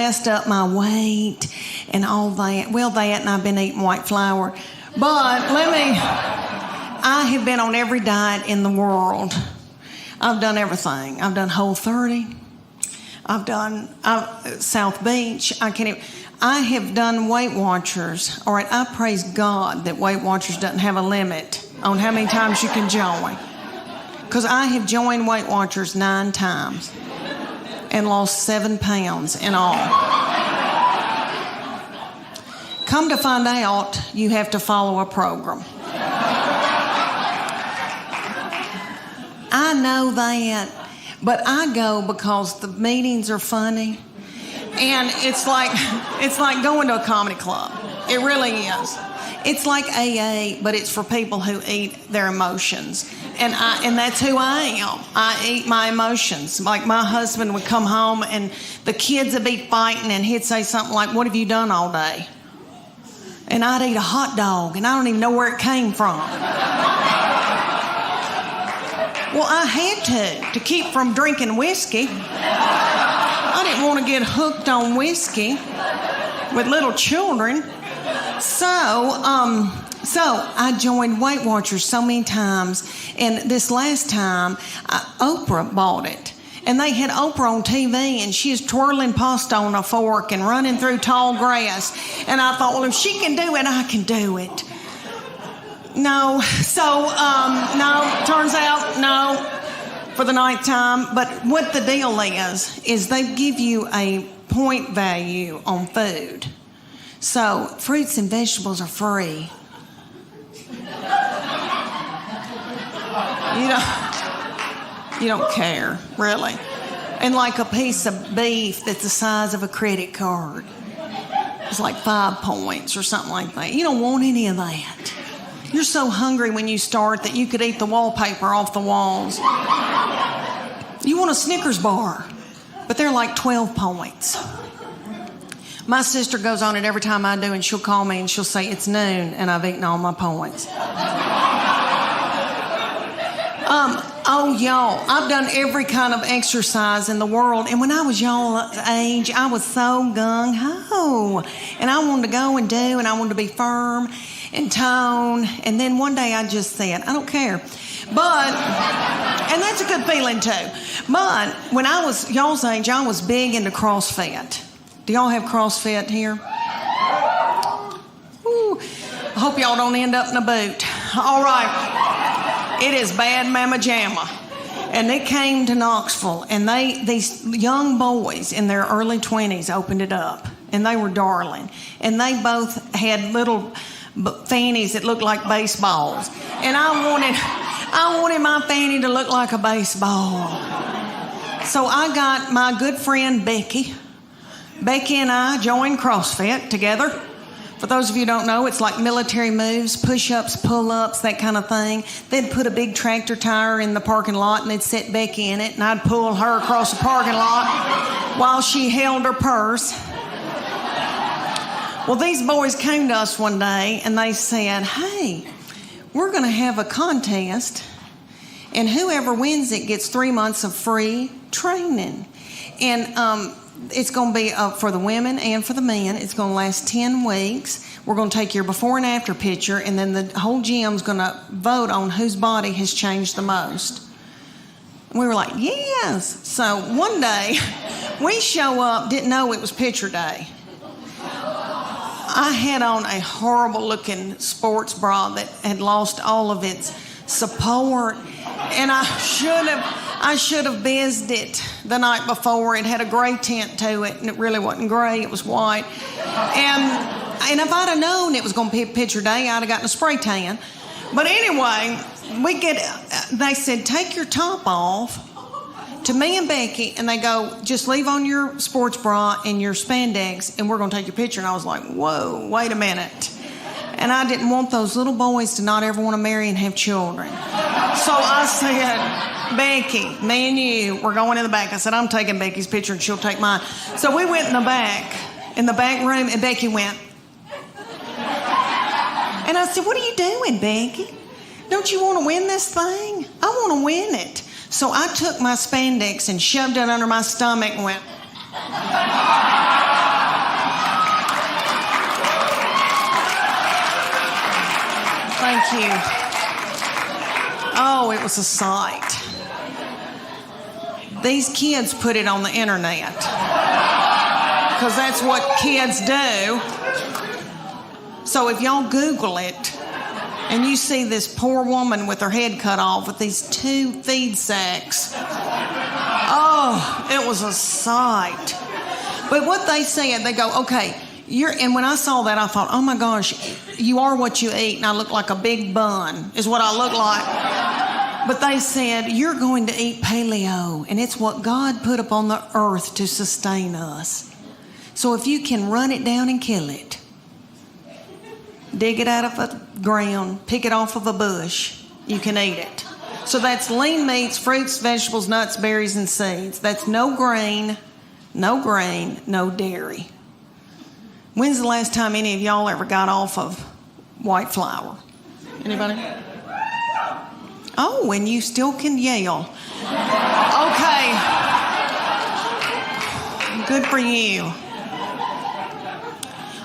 messed up my weight and all that. Well, that and I've been eating white flour. But I have been on every diet in the world. I've done everything. I've done Whole30. I've done South Beach. I have done Weight Watchers. All right, I praise God that Weight Watchers doesn't have a limit on how many times you can join. Because I have joined Weight Watchers 9 times and lost 7 pounds in all. Come to find out, you have to follow a program. I know that, but I go because the meetings are funny. And it's like going to a comedy club. It really is. It's like AA, but it's for people who eat their emotions. And that's who I am. I eat my emotions. Like my husband would come home and the kids would be fighting and he'd say something like, "What have you done all day?" And I'd eat a hot dog and I don't even know where it came from. Well, I had to keep from drinking whiskey. I didn't want to get hooked on whiskey with little children. So I joined Weight Watchers so many times, and this last time, Oprah bought it. And they had Oprah on TV, and she was twirling pasta on a fork and running through tall grass. And I thought, well, if she can do it, I can do it. No. So, no, turns out, no, for the 9th time. But what the deal is they give you a point value on food. So fruits and vegetables are free. You don't care, really. And like a piece of beef that's the size of a credit card. It's like 5 points or something like that. You don't want any of that. You're so hungry when you start that you could eat the wallpaper off the walls. You want a Snickers bar, but they're like 12 points. My sister goes on it every time I do, and she'll call me and she'll say, "It's noon and I've eaten all my points." Oh, y'all, I've done every kind of exercise in the world. And when I was y'all's age, I was so gung-ho. And I wanted to go and do, and I wanted to be firm and tone. And then one day I just said, I don't care. But, and that's a good feeling too. But when I was y'all's age, I was big into CrossFit. Do y'all have CrossFit here? Ooh, I hope y'all don't end up in a boot. All right. It is bad mamma jamma. And it came to Knoxville, and these young boys in their early 20s opened it up, and they were darling. And they both had little fannies that looked like baseballs. And I wanted my fanny to look like a baseball. So I got my good friend Becky. Becky and I joined CrossFit together. For those of you who don't know, it's like military moves, push-ups, pull-ups, that kind of thing. They'd put a big tractor tire in the parking lot, and they'd set Becky in it, and I'd pull her across the parking lot while she held her purse. Well, these boys came to us one day, and they said, "Hey, we're going to have a contest, and whoever wins it gets 3 months of free training." And it's going to be for the women and for the men. It's going to last 10 weeks. We're going to take your before and after picture, and then the whole gym's going to vote on whose body has changed the most. And we were like, yes. So one day, we show up, didn't know it was picture day. I had on a horrible-looking sports bra that had lost all of its support, and I should have bizzed it the night before. It had a gray tint to it, and it really wasn't gray. It was white. And if I'd have known it was going to be picture day, I'd have gotten a spray tan. But anyway, they said, take your top off to me and Becky, and they go, just leave on your sports bra and your spandex, and we're going to take your picture. And I was like, whoa, wait a minute. And I didn't want those little boys to not ever want to marry and have children. So I said, Becky, me and you, we're going in the back. I said, I'm taking Becky's picture and she'll take mine. So we went in the back room, and Becky went. And I said, what are you doing, Becky? Don't you want to win this thing? I want to win it. So I took my spandex and shoved it under my stomach and went. you. Oh, it was a sight. These kids put it on the internet because that's what kids do. So if y'all Google it and you see this poor woman with her head cut off with these 2 feed sacks, oh, it was a sight. But what they said, they go, okay, and when I saw that, I thought, oh my gosh, you are what you eat, and I look like a big bun, is what I look like. But they said, you're going to eat paleo, and it's what God put upon the earth to sustain us. So if you can run it down and kill it, dig it out of the ground, pick it off of a bush, you can eat it. So that's lean meats, fruits, vegetables, nuts, berries, and seeds. That's no grain, no dairy. When's the last time any of y'all ever got off of white flour? Anybody? Oh, and you still can yell. Okay. Good for you.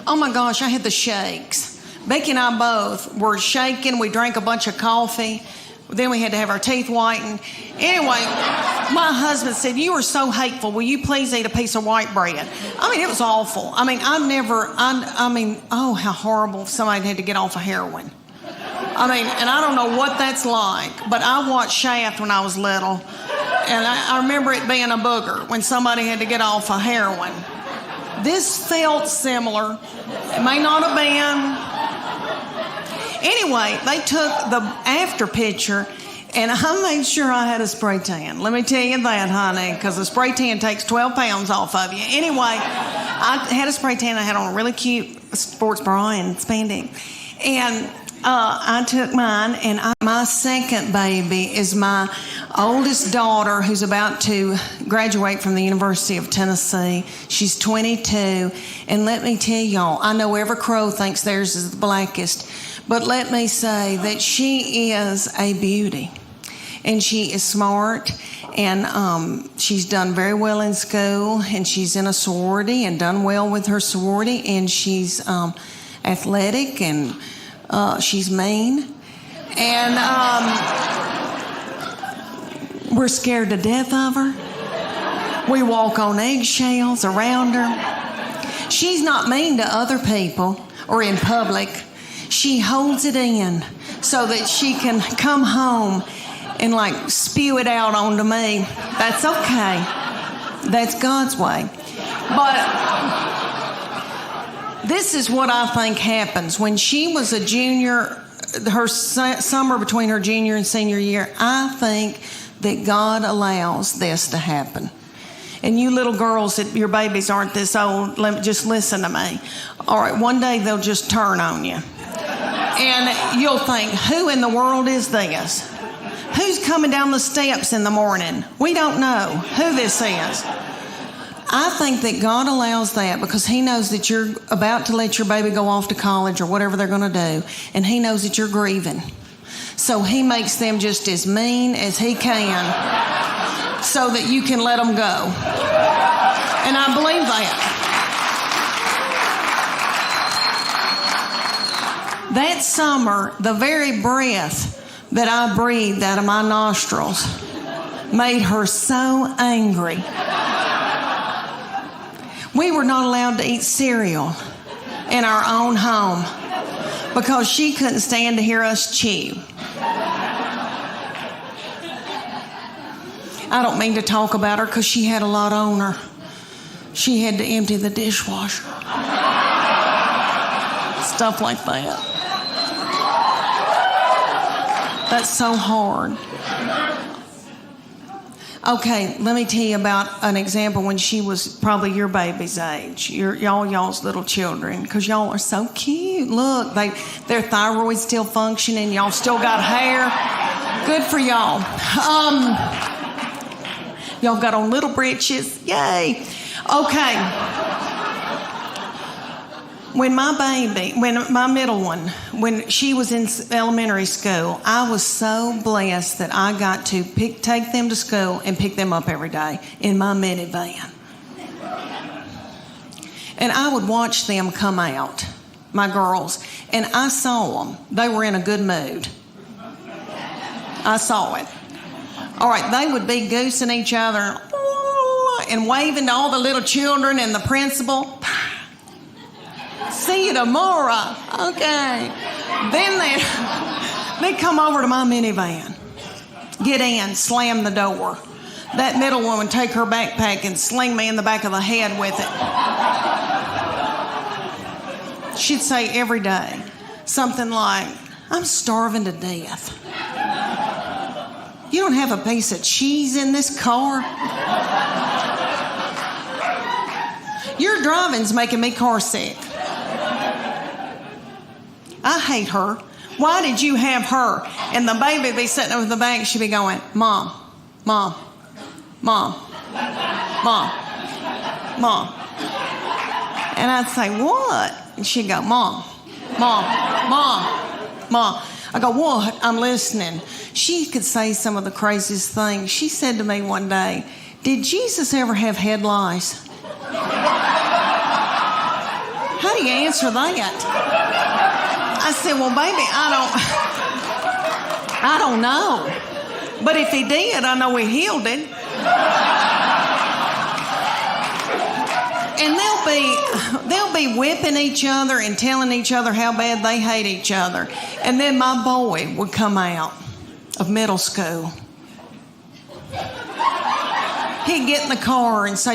Oh my gosh, I had the shakes. Becky and I both were shaking. We drank a bunch of coffee. Then we had to have our teeth whitened. Anyway, my husband said, you are so hateful. Will you please eat a piece of white bread? I mean, it was awful. I mean, oh, how horrible if somebody had to get off of heroin. I mean, and I don't know what that's like, but I watched Shaft when I was little, and I remember it being a booger when somebody had to get off of heroin. This felt similar. It may not have been. Anyway, they took the after picture, and I made sure I had a spray tan. Let me tell you that, honey, because a spray tan takes 12 pounds off of you. Anyway, I had a spray tan. I had on a really cute sports bra and spandex. And I took mine, and my second baby is my oldest daughter who's about to graduate from the University of Tennessee. She's 22, and let me tell y'all, I know every crow thinks theirs is the blackest, but let me say that she is a beauty, and she is smart, and she's done very well in school, and she's in a sorority and done well with her sorority, and she's athletic, and she's mean, and we're scared to death of her. We walk on eggshells around her. She's not mean to other people or in public. She holds it in so that she can come home and like spew it out onto me. That's okay. That's God's way. But this is what I think happens. When she was a junior, her summer between her junior and senior year, I think that God allows this to happen. And you little girls, that your babies aren't this old, just listen to me. All right, one day they'll just turn on you. And you'll think, who in the world is this? Who's coming down the steps in the morning? We don't know who this is. I think that God allows that because he knows that you're about to let your baby go off to college or whatever they're going to do, and he knows that you're grieving. So he makes them just as mean as he can so that you can let them go. And I believe that. That summer, the very breath that I breathed out of my nostrils made her so angry. We were not allowed to eat cereal in our own home because she couldn't stand to hear us chew. I don't mean to talk about her because she had a lot on her. She had to empty the dishwasher. Stuff like that. That's so hard. Okay, let me tell you about an example when she was probably your baby's age, y'all's little children, because y'all are so cute. Look, their thyroid's still functioning. Y'all still got hair. Good for y'all. Y'all got on little breeches. Yay. Okay. When my middle one, when she was in elementary school, I was so blessed that I got to take them to school and pick them up every day in my Minivan. And I would watch them come out my girls, and I saw them. They were in a good mood. I saw it. All right, they would be goosing each other and waving to all the little children and the principal. See you tomorrow. Okay. Then they'd come over to my minivan, get in, slam the door. That middle woman take her backpack and sling me in the back of the head with it. She'd say every day something like, I'm starving to death. You don't have a piece of cheese in this car? Your driving's making me car sick. I hate her. Why did you have her? And the baby would be sitting over the back. She'd be going, Mom, Mom, Mom, Mom, Mom. And I'd say, what? And she'd go, Mom, Mom, Mom, Mom. I go, what? I'm listening. She could say some of the craziest things. She said to me one day, did Jesus ever have head lice? How do you answer that? I said, well, baby, I don't know. But if he did, I know he healed it. And they'll be whipping each other and telling each other how bad they hate each other. And then my boy would come out of middle school. He'd get in the car and say,